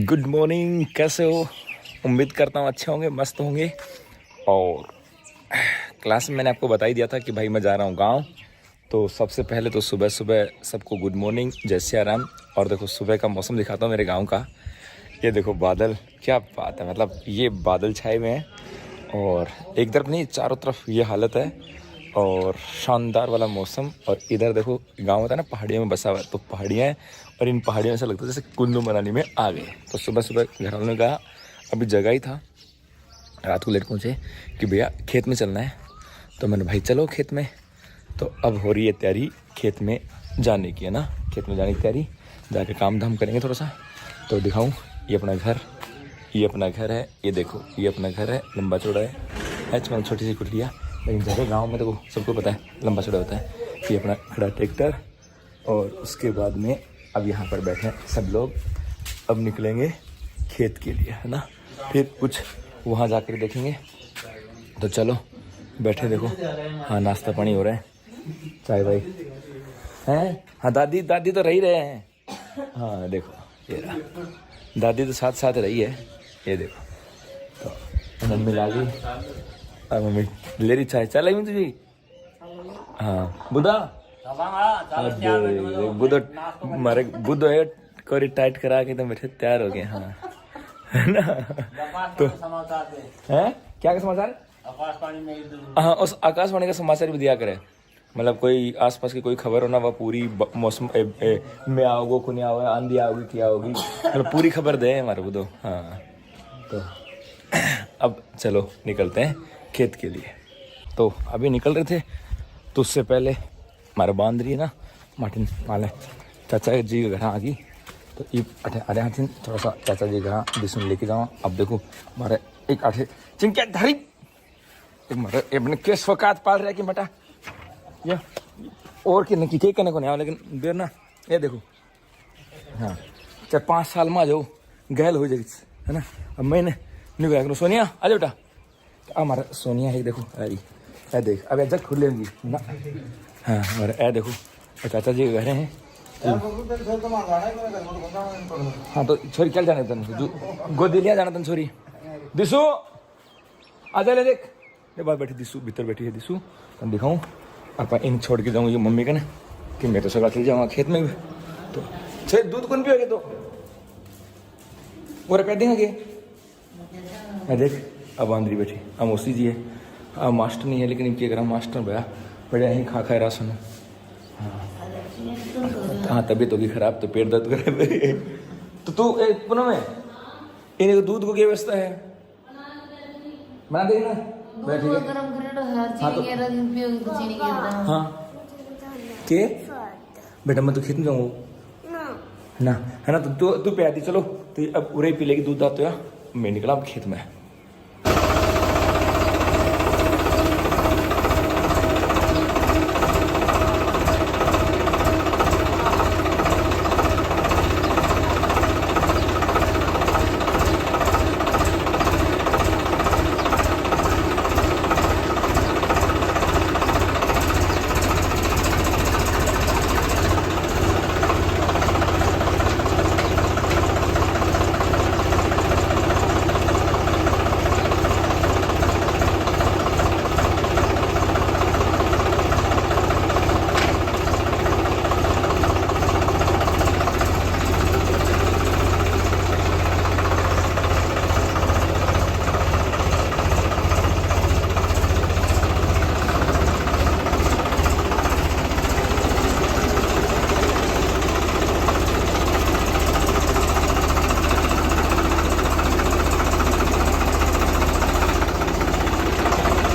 Good morning, कैसे हो? उम्मीद करता हूँ अच्छे होंगे, मस्त होंगे। और क्लास में मैंने आपको बता ही दिया था कि भाई मैं जा रहा हूँ गांव। तो सबसे पहले तो सुबह सुबह सबको गुड मॉर्निंग, जय सिया राम। और देखो सुबह का मौसम दिखाता हूँ मेरे गांव का। ये देखो बादल, क्या बात है, मतलब ये बादल छाए हुए हैं और एक तरफ नहीं, चारों तरफ ये हालत है और शानदार वाला मौसम। और इधर देखो गांव होता है ना, पहाड़ियों में बसा हुआ है, तो पहाड़ियाँ हैं और इन पहाड़ियों में ऐसा लगता है जैसे कुल्लू मनाली में आ गए। तो सुबह सुबह घर वालों ने कहा, अभी जगह ही था, रात को लेट पहुँचे कि भैया खेत में चलना है। तो मैंने भाई चलो खेत में। तो अब हो रही है तैयारी खेत में जाने की, है ना, खेत में जाने की तैयारी, जाके काम धाम करेंगे थोड़ा सा। तो दिखाऊँ, ये अपना घर, ये अपना घर है, ये देखो ये अपना घर है, लंबा चौड़ा है छोटी सी कुटिया, लेकिन जगह गांव में तो सबको पता है लंबा चौड़ा होता है। ये अपना खड़ा ट्रैक्टर और उसके बाद में अब यहाँ पर बैठे हैं सब लोग। अब निकलेंगे खेत के लिए, है ना, फिर कुछ वहाँ जाकर देखेंगे। तो चलो बैठे, देखो हाँ नाश्ता पानी हो रहा है, चाय भाई हैं। हाँ दादी तो रही रहे हैं। हाँ देखो ये रहा, दादी तो साथ साथ रही है, ये देखो। तो मम्मी ला गई और मम्मी ले रही चाय। चल रही तुझी? हाँ बुधा बुध मारे बुध है, कोरी टाइट करा के तो बैठे तैयार हो गए। हाँ है ना। तो हैं क्या समाचार? हाँ उस आकाशवाणी का समाचार भी दिया करे, मतलब कोई आसपास की कोई खबर हो ना, वह पूरी मौसम में आओगे कुनिया आओगे, आंधी आओगी क्या होगी, मतलब पूरी खबर दे हमारे को तो। हाँ तो अब चलो निकलते हैं खेत के लिए। तो अभी निकल रहे थे, तो उससे पहले हमारे बांध रही है ना मार्टिन माले चाचा जी के घर आ गई। तो ये अरे हाँ थोड़ा सा चाचा जी घर जिसमें लेके जाऊँ। अब देखो हमारे एक आठे चिंकिया धरी एक हमारे अपने केस फकात पाल रहा है कि मटा ये और कि नहीं के करने को नहीं आओ, लेकिन देर ना ये देखो। हाँ चाहे 5 साल में आ जाओ गैल हो जाएगी, है ना। अब मैंने नहीं गया करूँ, सोनिया आ जाओ बेटा। तो हमारा सोनिया है देखो, अरे ऐ देख अब जग खुल लेंगी ना। हाँ और ऐ देखो चाचा जी घर हैं। हाँ तो छोरी क्या जाने तन गोदी लिया जाना तन छोरी दिसू आ जा ले देख, ये बात बैठी दिसू भीतर बैठी है दिसू। तन दिखाऊँ आप इन छोड़ के जाऊँ ये मम्मी का ना कि मैं तो सगा चल जाऊँगा खेत में भी। तो छे दूध कौन पियोगे तो वो रख देंगे। देख अब आंधी बैठी, अब मौसी जी है, अब मास्टर नहीं है, लेकिन इनके घर मास्टर भैया बड़े यहीं खा खा राशन। हाँ तबीयत होगी खराब तो पेट दर्द करे। तो तू पुनः में इन्हें दूध को क्या व्यवस्था है बना देगी ना, बैठेगा। हाँ तो हाँ के बेटा मैं तो खेत में जाऊँगा ना, है ना। तो तू पे आती, चलो तो अब उरे पी लेगी दूध आते यार। मैं निकला अब खेत में।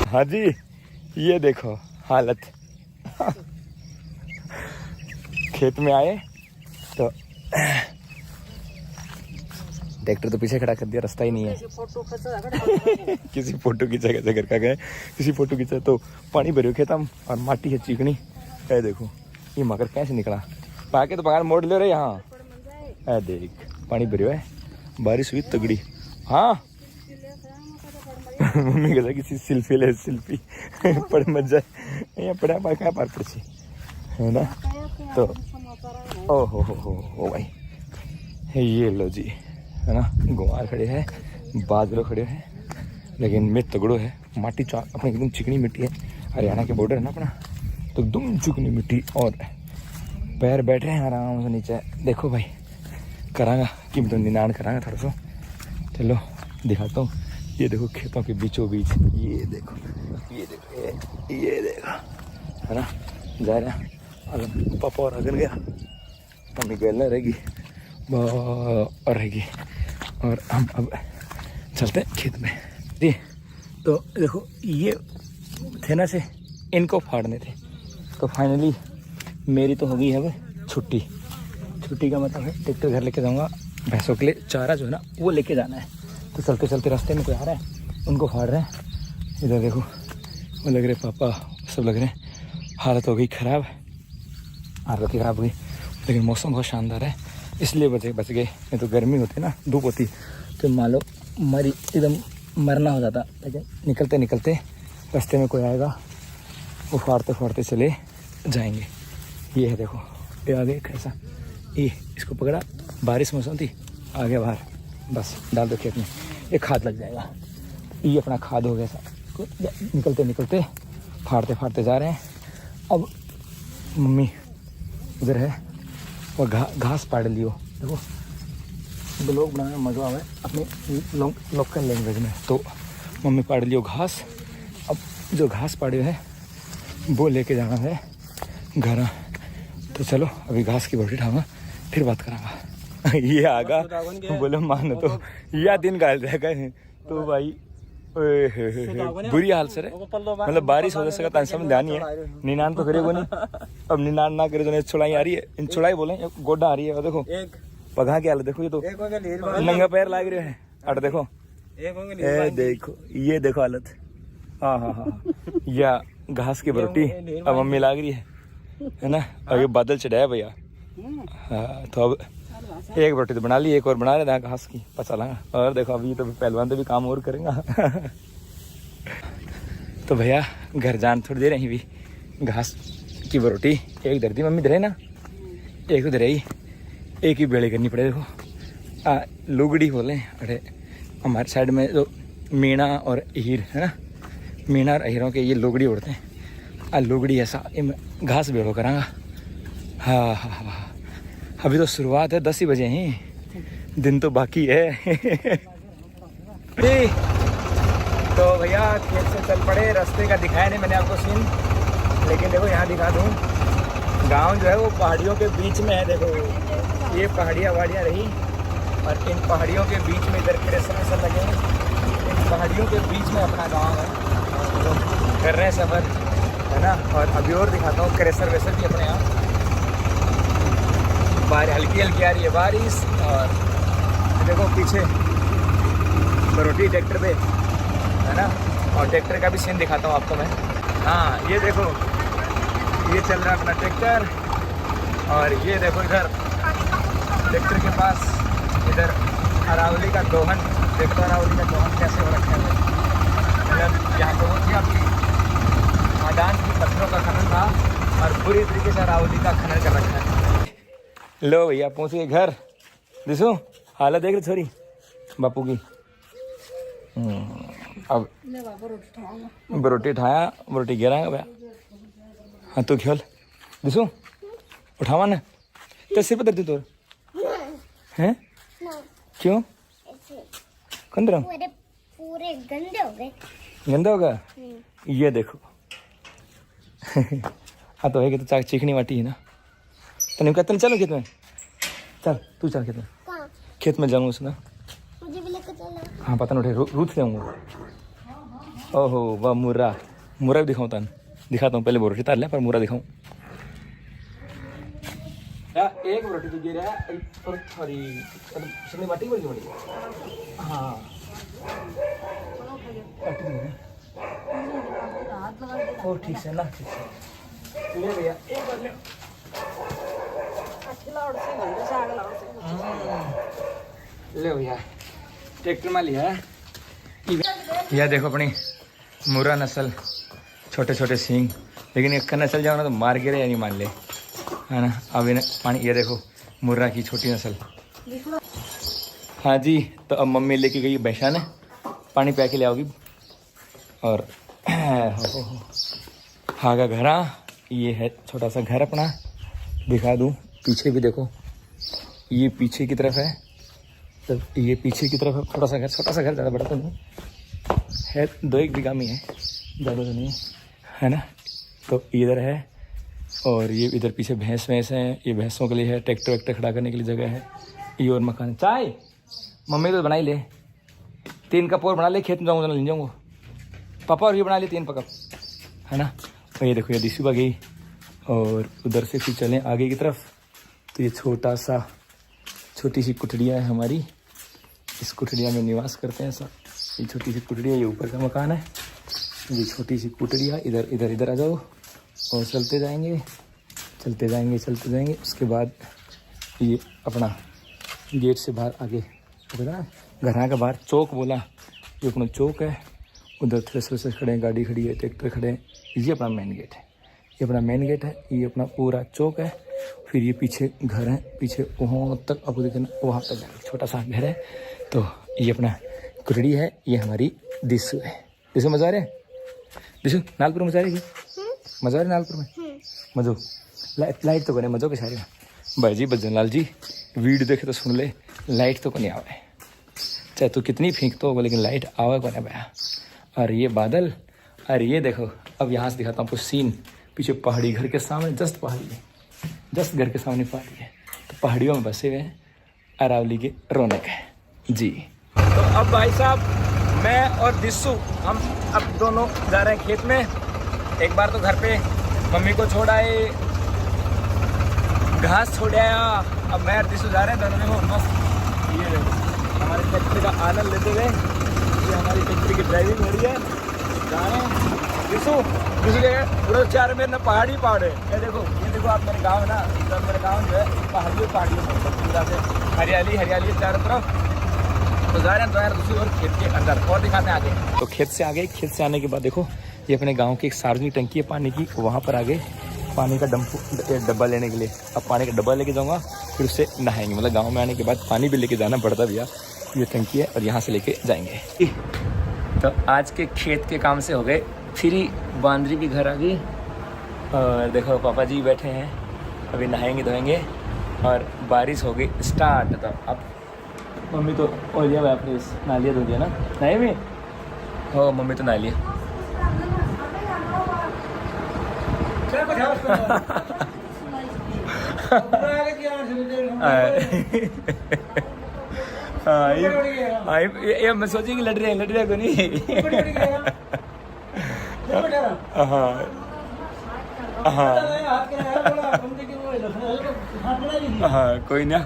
हाँ जी ये देखो हालत। खेत में आए तो ट्रैक्टर तो पीछे खड़ा कर दिया, रास्ता ही नहीं है। किसी फोटो खींचा कैसे घर का गए, किसी फोटो खींचा तो पानी भरे खेतम और माटी है चिकनी। ऐ देखो ये मगर कैसे निकला पाके तो पगार मोड़ ले रहे यहाँ। ऐ देख पानी भरे है, बारिश हुई तगड़ी। हाँ मम्मी कहता किसी सेल्फी ले सेल्फी पड़े मत जाए यहाँ पड़ा पार क्या पार पड़ची, है ना। तो ओ हो भाई ये लो जी है ना। गुआर खड़े हैं, बादलों खड़े हैं, लेकिन मिट तगड़ो है। माटी अपने एकदम चिकनी मिट्टी है, हरियाणा के बॉर्डर है ना अपना, तो एकदम चिकनी मिट्टी। और पैर बैठ रहे हैं आराम से नीचे। देखो भाई करांगा कि मैं तो निनाण करांगा थोड़ा सा। चलो दिखाता हूँ। ये देखो खेतों के बीचों बीच, ये देखो ये देखो ये देखो, है ना। जा रहे हैं। अगर पापा और अगन गया, मम्मी गैल रहेगी और रहेगी, और हम अब चलते हैं खेत में। जी तो देखो ये थे ना से, इनको फाड़ने थे। तो फाइनली मेरी तो हो गई है अब छुट्टी। छुट्टी का मतलब है ट्रैक्टर घर लेके जाऊँगा, भैंसों के लिए चारा जो है ना वो लेके जाना है। तो चलते चलते रास्ते में कोई आ रहा है, उनको फाड़ रहे हैं। इधर देखो वो लग रहे पापा, सब लग रहे हैं। हालत हो गई ख़राब, हालत ख़राब हुई, लेकिन मौसम बहुत शानदार है इसलिए बच गए। नहीं तो गर्मी होती ना, धूप होती तो मान लो मरी एकदम मरना हो जाता। लेकिन निकलते निकलते रास्ते में कोई आएगा, वो फाड़ते फाड़ते चले जाएंगे। ये है देखो, ये आगे कैसा, ये इसको पकड़ा, बारिश मौसम थी, आ गया बाहर, बस डाल दो खेत में, ये खाद लग जाएगा। ये अपना खाद हो गया सब। निकलते निकलते फाड़ते फाड़ते जा रहे हैं। अब मम्मी उधर है, वो घास पाड़ लियो। देखो ब्लॉग बनाने में मज़ा आवे अपने लोकल लैंग्वेज में। तो मम्मी पाड़ लियो घास। अब जो घास पाड़े है वो लेके जाना है घर। तो चलो अभी घास की बोटी उठाऊंगा, फिर बात करांगा। ये आगा बोले मान तो यह दिन गाल जाएगा तो भाई बुरी हाल से मतलब बारिश हो सका समझ ध्यान नहीं है। निनान तो करे वो नहीं, अब निनान ना करे तो छुड़ाई आ रही है, इन छुड़ाई बोले गोड्डा आ रही है। और देखो पगा के हाल देखो, ये तो नंगा पैर लाग रहे हैं। अरे देखो ये देखो हालत। हाँ हाँ हाँ, या घास की रोटी अब मम्मी लाग रही है ना। और ये बादल चढ़ाया भैया। हाँ तो अब एक रोटी तो बना ली, एक और बना रहे थे घास की, पचा लागा। और देखो अभी तो पहलवान तो भी काम और करेंगे। तो भैया घर जान थोड़ी देर रही भी, घास की रोटी एक धरती मम्मी धरे ना, एक तो धरे ही, एक ही बेड़े करनी पड़े। देखो लुगड़ी बोले, अरे हमारे साइड में जो मीणा और हीर है ना, मीणा और हीरों के ये लुगड़ी उड़ते हैं। लुगड़ी ऐसा घास बेड़ो करांगा। हाँ हाँ हाँ, अभी तो शुरुआत है, 10 ही बजे हैं, दिन तो बाकी है। तो भैया खेत से चल पड़े। रास्ते का दिखाया नहीं मैंने आपको सीन, लेकिन देखो यहाँ दिखा दूँ। गांव जो है वो पहाड़ियों के बीच में है। देखो ये पहाड़ियाँ वाड़ियाँ रही, और इन पहाड़ियों के बीच में इधर क्रेशर लगे हैं। इन पहाड़ियों के बीच में अपना गाँव है, तो कर रहे हैं सफ़र, है ना। और अभी और दिखाता हूँ, क्रेशर वेसर भी अपने यहाँ। बाहर हल्की हल्की आ रही है बारिश, और देखो पीछे बरोटी ट्रैक्टर पे, है ना। और ट्रैक्टर का भी सीन दिखाता हूँ आपको मैं। हाँ ये देखो, ये चल रहा है अपना ट्रैक्टर, और ये देखो इधर ट्रैक्टर के पास इधर अरावली का दोहन। देखो अरावली का दोहन कैसे हो रखा है। मतलब यहाँ पे वो थी आपकी मैदान की पत्थरों का खनन था, और बुरी तरीके से अरावली का खनन कर रखा है। लो भैया पहुँच गए घर। दिसो हालत देख रही छोरी बापू की। अब रोटी उठाया, रोटी गिरा भैया। हाँ तो खेल दिसो उठावा ना, तो सिर पर दर्द तोर हैं क्यों? कंदरा पूरे गंदे हो गए। गंदा होगा ये देखो। हाँ तो है कि तो चाक चिकनी वाटी है ना। तने कहते हैं चलो खेत में, चल तू चल खेत में। खेत में जाऊँगा उसना, मुझे भी लेकर चलो। हाँ पता नहीं रूथ से आऊँगा। ओहो वाह, मुर्रा मुर्रा भी दिखाऊँ तन, दिखाता हूँ। पहले बोरोटी तार लें पर मुर्रा दिखाऊँ। एक बोरोटी तो गिरा है, सॉरी सुनी माटी बोली बड़ी। हाँ ओ ठीक से ना, ठीक से ले भैया एक बार ले। ले भैया ट्रैक्टर में लिया है। यह देखो अपनी मुर्रा नस्ल, छोटे छोटे सींग, लेकिन एक का नस्ल जाओ ना तो मार गिरे या नहीं मान ले, है ना। अब इन्हें पानी, ये देखो मुर्रा की छोटी नस्ल। हाँ जी, तो अब मम्मी लेके गई भैंसा ने, पानी पी के ले आओगी। और हाँ का घर, ये है छोटा सा घर अपना, दिखा दूँ। पीछे भी देखो, ये पीछे की तरफ है, तो ये पीछे की तरफ है छोटा सा घर, ज़्यादा बड़ा तो नहीं है, 2-1 बीघा में है, ज़्यादा तो नहीं है ना। तो इधर है, और ये इधर पीछे भैंस हैं, ये भैंसों के लिए है, ट्रैक्टर वैक्टर खड़ा करने के लिए जगह है। ये और मकान। चाय मम्मी तो बनाई ले, 3 कप और बना ले, खेत में जाऊँगा ले जाऊँगा पापा, और ये बना ले 3 कप, है ना। और ये देखो ये दिशु गई, और उधर से फिर चलें आगे की तरफ, तो ये छोटी सी कुटड़िया है हमारी, इस कुटड़िया में निवास करते हैं सब। ये छोटी सी कुटड़िया, ये ऊपर का मकान है, ये छोटी सी कुटड़िया। इधर आ जाओ, और चलते जाएंगे। उसके बाद ये अपना गेट से बाहर आगे घर का बाहर चौक बोला, ये अपना चौक है। उधर थ्रेसर खड़े हैं, गाड़ी खड़ी है, ट्रैक्टर खड़े हैं। ये अपना मेन गेट है, ये अपना पूरा चौक है। फिर ये पीछे घर है, पीछे वहाँ तक आपको देखना, वहाँ तक छोटा सा घर है। तो ये अपना कुटड़ी है, ये हमारी दिशु है। दिशु मजा आ रहा है, दिशु नालपुर मजा आ रही है, मजा आ रहा है नालपुर में मजो। लाइट तो कोने मजो के सारे भाई जी। बजन लाल जी वीडियो देखे तो सुन ले, लाइट तो कोने आवे, चाहे तू कितनी फेंकतो होगा, लेकिन लाइट आवे कोने भैया। और ये बादल, और ये देखो, अब यहाँ से दिखाता हूँ आपको सीन। पीछे पहाड़ी, घर के सामने जस्ट पहाड़ी है, जस्ट घर के सामने पहाड़ी है। तो पहाड़ियों में बसे हुए हैं, अरावली के रौनक है जी। तो अब भाई साहब, मैं और दिशु हम अब दोनों जा रहे हैं खेत में। एक बार तो घर पे मम्मी को छोड़ आए, घास छोड़ आया। अब मैं और दिशु जा रहे हैं, दोनों में मस्त ये हमारे ट्रैक्टर का आनंद लेते हुए। ये हमारी ट्रैक्टर की ड्राइविंग हो रही है, जा रहे हैं। दिशु के पूरा 4 में ना पहाड़ है। ये देखो आप, मेरे गाँव है ना, इधर मेरे गाँव जो है पहाड़ी पूरा से हरियाली चारों तरफ। तो जा रहे हैं 2000 और खेत के अंदर, और दिखाते हैं आगे। तो खेत से आने के बाद देखो, ये अपने गांव की एक सार्वजनिक टंकी है पानी की, वहाँ पर आगे पानी का डब्बा लेने के लिए। अब पानी का डब्बा लेके जाऊँगा, फिर उससे नहाएंगे। मतलब गांव में आने के बाद पानी भी लेके जाना पड़ता भैया। ये टंकी है, और यहाँ से लेके जाएंगे। तो आज के खेत के काम से हो गए फ्री, बांदरी भी घर आ गई। और देखो पापा जी बैठे हैं, अभी नहाएंगे धोएंगे, और बारिश हो गई स्टार्ट। तो अब मम्मी तो हो लिया, मैं अपनी नहा लिया, धो दिया ना, नहीं भी हो, मम्मी तो नहा लिया। ये मैं सोची कि लड़ रहे को नहीं। हाँ कोई ना,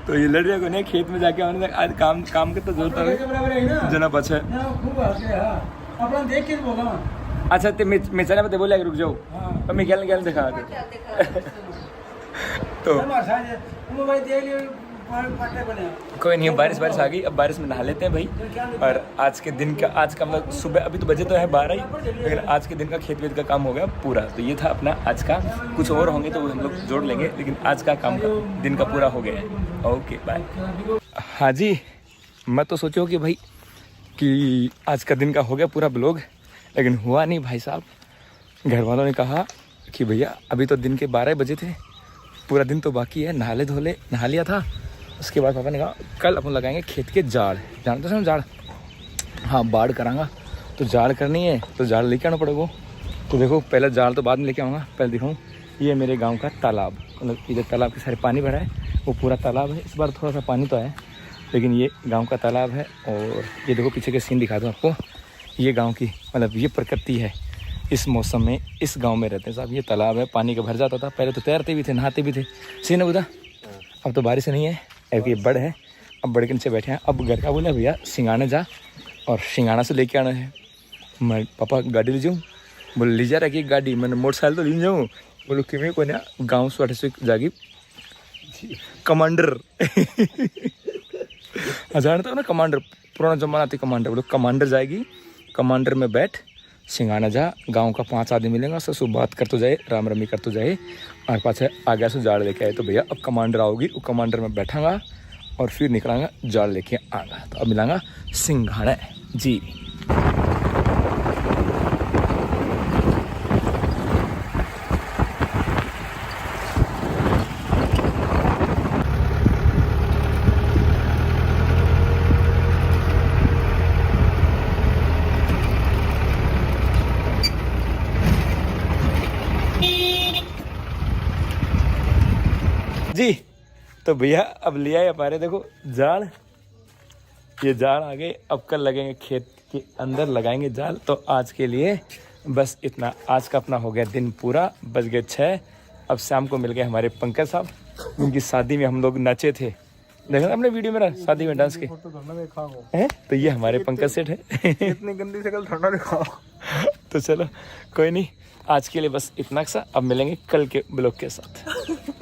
तो ये लड़ रहे को नहीं, खेत में जाके हमने आज काम के तो जरूरत है जना पछे। अच्छा ते मेचना पे बोला रुक जाओ, तो मैं क्या दिखा तो कोई नहीं, बारिश आ गई। अब बारिश में नहा लेते हैं भाई। और आज का मतलब सुबह, अभी तो बजे तो है 12 ही, लेकिन आज के दिन का खेत वेत का काम हो गया पूरा। तो ये था अपना आज का, कुछ और होंगे तो हम लोग जोड़ लेंगे, लेकिन आज का काम दिन का पूरा हो गया है। Okay bye. हाँ जी, मैं तो सोचो कि भाई कि आज का दिन का हो गया पूरा ब्लॉग, लेकिन हुआ नहीं भाई साहब। घर वालों ने कहा कि भैया अभी तो दिन के 12 बजे थे, पूरा दिन तो बाकी है, नहा लिया था। उसके बाद पापा ने कहा कल अपन लगाएंगे खेत के जाड़, जानते हो जाड़, हाँ बाढ़ करांगा। तो जाड़ करनी है, तो जाड़ लेके आना पड़ेगा। तो देखो पहले जाड़ तो बाद में लेके आऊँगा, पहले दिखाऊँ ये मेरे गांव का तालाब, मतलब इधर तालाब के सारे पानी भरा है, वो पूरा तालाब है। इस बार थोड़ा सा पानी तो है, लेकिन ये गाँव का तालाब है। और ये देखो पीछे के सीन दिखा दूँ आपको, ये गाँव की मतलब ये प्रकृति है। इस मौसम में इस गांव में रहते हैं साहब। ये तालाब है, पानी का भर जाता था, पहले तो तैरते भी थे, नहाते भी थे, सीन है उधर। अब तो बारिश नहीं है, अब ये बड़ है, अब बड़ के नीचे बैठे हैं। अब घर का बोला भैया सिंगाना जा, और सिंगाना से लेके आना है। मैं पापा गाड़ी ले जाऊँ, बोले ले जा रखी गाड़ी, मैंने मोटरसाइकिल तो ले जाऊँ। बोलो कि मैं कोई ना गाँव से जागी कमांडर जानते हो ना कमांडर, पुराना जमाना थी कमांडर। बोलो कमांडर जाएगी, कमांडर में बैठ सिंगाना जा, गांव का 5 आदमी मिलेंगे, उससे बात कर तो जाए, राम रमी कर तो जाए, और पाछे आ गया सो जाड़ लेके आए। तो भैया अब कमांडर आओगी, वो कमांडर में बैठांगा, और फिर निकलांगा जाल लेके आगा। तो अब मिलांगा सिंघाड़ा जी। जी तो भैया अब लिया है हमारे, देखो जाल, ये जाल आ गए। अब कल लगेंगे खेत के अंदर, लगाएंगे जाल। तो आज के लिए बस इतना। आज का अपना हो गया दिन पूरा, बज गए 6। अब शाम को मिल गए हमारे पंकज साहब, उनकी शादी में हम लोग नाचे थे। देखा आपने वीडियो मेरा शादी में डांस के हैं? तो ये हमारे पंकज सेठ है। इतनी गंदी शक्ल थोड़ा दिखाओ। तो चलो कोई नहीं, आज के लिए बस इतना सा। अब मिलेंगे कल के ब्लॉग के साथ।